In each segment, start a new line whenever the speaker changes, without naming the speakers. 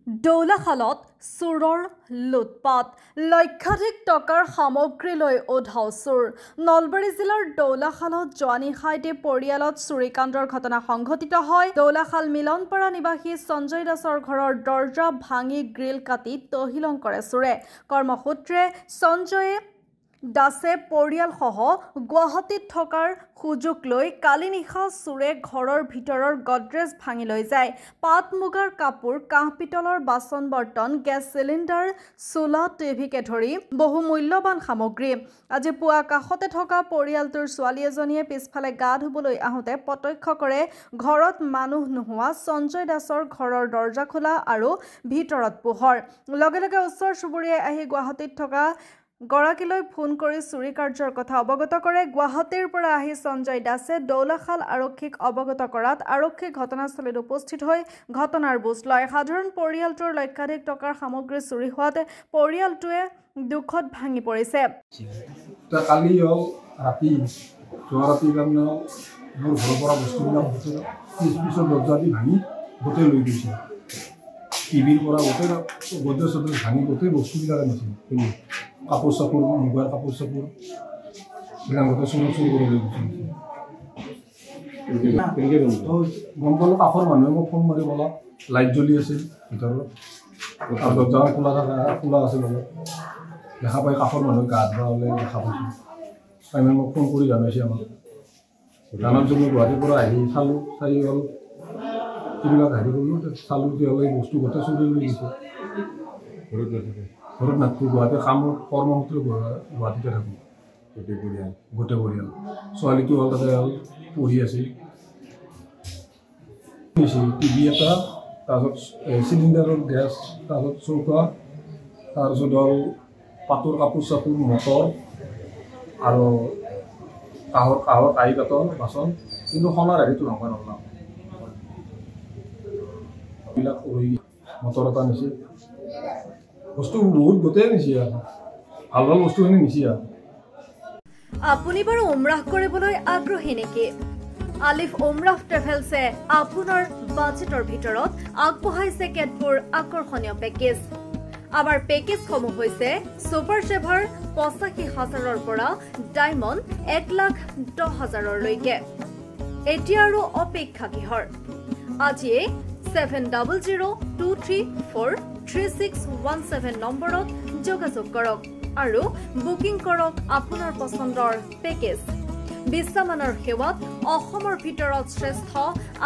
দৌলাখালত চোৰৰ লুটপাট লক্ষাধিক টকাৰ সামগ্ৰী লৈ উধাও চোৰ নলবাৰী জিলাৰ দৌলাখালত যোৱা নিশাইতে পৰিয়ালত চুৰিকাণ্ডৰ ঘটনা সংঘটিত হয় দৌলাখাল মিলনপাৰা নিবাসী সঞ্জয় দাসৰ ঘৰৰ দৰ্জা ভাঙি গ্ৰিল কাটি তহিলং কৰে চোৰে কৰ্মসূত্ৰে সঞ্জয়ে দাসে পৰিয়ালসহ গুৱাহাটীত থকাৰ সুযোগ লৈ কালি নিশা চোৰে ঘৰৰ ভিতৰৰ গডৰেজ ভাঙি লৈ যায় পাট মুগাৰ কাপোৰ কাঁহ পিতলৰ বাচন বৰ্তন গেছ সিলিণ্ডাৰ চুলা টিভিকে ধৰি বহু মূল্যৱান সামগ্ৰী আজি পুৱা কাষতে থকা পৰিয়ালটোৰ ছোৱালী এজনীয়ে পিছফালে গা ধুবলৈ আহোঁতে প্ৰত্যক্ষ কৰে ঘৰত মানুহ নোহোৱা সঞ্জয় দাসৰ ঘৰৰ দৰ্জা খোলা আৰু ভিতৰত পোহৰ লগে লগে ওচৰ চুবুৰীয়াই আহি গুৱাহাটীত থকা গৰাকীলৈ ফোন কৰি চুৰি কাৰ্যৰ কথা অৱগত কৰে গুৱাহাটীৰ পৰা আহি সঞ্জয় দাসে দৌলাখাল আৰক্ষীক অৱগত কৰাত আৰক্ষী ঘটনাস্থলীত উপস্থিত হৈ ঘটনাৰ বুজ লয় সাধাৰণ পৰিয়ালটোৰ লক্ষাধিক টকাৰ সামগ্ৰী চুৰি হোৱাতে পৰিয়ালটোৱে দুখত ভাঙি পৰিছে
কালি হ'ল ৰাতি যোৱা ৰাতিৰ কাৰণে মোৰ ঘৰৰ পৰা বস্তুবিলাক পিছৰ দৰ্জা দি ভাঙি গোটেই লৈ গৈছে টিভিৰ পৰা গোটেই গডৰেজ চডৰেজ ভাঙি গোটেই বস্তুবিলাক আনিছে কাপোৰ চাপোৰ মুগাৰ কাপোৰ চাপোৰ এইবিলাক গোটেই চুৰ কৰি লৈ গৈছে গম পালোঁ কাষৰ মানুহে মোক ফোন মাৰি ক'লা লাইট জ্বলি আছিল ভিতৰত আৰু দৰ্জা খোলা আছিল অলপ দেখা পাই কাষৰ মানুহে গা ধোৱা হ'লে দেখা পাইছোঁ টাইমে মোক ফোন কৰি জনাইছে আমাক জানাৰ জন্য গুৱাহাটীৰ পৰা আহি চালোঁ চাই হ'ল এইবিলাক হেৰি কৰিলোঁ চালোঁ তেতিয়াহ'লে এই বস্তু গোটেই চুৰি লৈ গৈছে ঘৰত নাথাকোঁ গুৱাহাটীৰ কামত কৰ্মসূত্ৰে গুৱাহাটীতে থাকোঁ গোটেই পৰিয়াল ছোৱালীটো হ'ল তাতে হ'ল পঢ়ি আছিল টিভি এটা তাৰপিছত চিলিণ্ডাৰৰ গেছ তাৰপিছত চৌকা তাৰপিছত হ'ল পাটৰ কাপোৰ চাপোৰ মটৰ আৰু কাঁহৰ কাঁহী কাটৰ বাচন কিন্তু সোণাৰ হেৰিটো নহয় নলাম এইবিলাক মটৰ এটা নিছে বস্তু বহুত গোটেই নিছে ভাল ভাল বস্তুখিনি নিছে
আপুনি বাৰু উমৰাহ কৰিবলৈ আগ্ৰহী নেকি আলিফ উমৰাহ ট্ৰেভেলছে আপোনাৰ বাজেটৰ ভিতৰত আগবঢ়াইছে কেতবোৰ আকৰ্ষণীয় পেকেজ আমাৰ পেকেজসমূহ হৈছে সুপাৰ সেভাৰ ৮৫,০০০ৰ পৰা ডায়মণ্ড ১,১০,০০০লৈকে এতিয়া আৰু অপেক্ষা কিহৰ আজিয়ে 7002343617 নম্বৰত যোগাযোগ কৰক আৰু বুকিং কৰক আপোনাৰ পছন্দৰ পেকেজ বিশ্বমানৰ সেৱাত অসমৰ ভিতৰত শ্ৰেষ্ঠ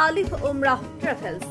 আলিফ উমৰাহ ট্ৰেভেলছ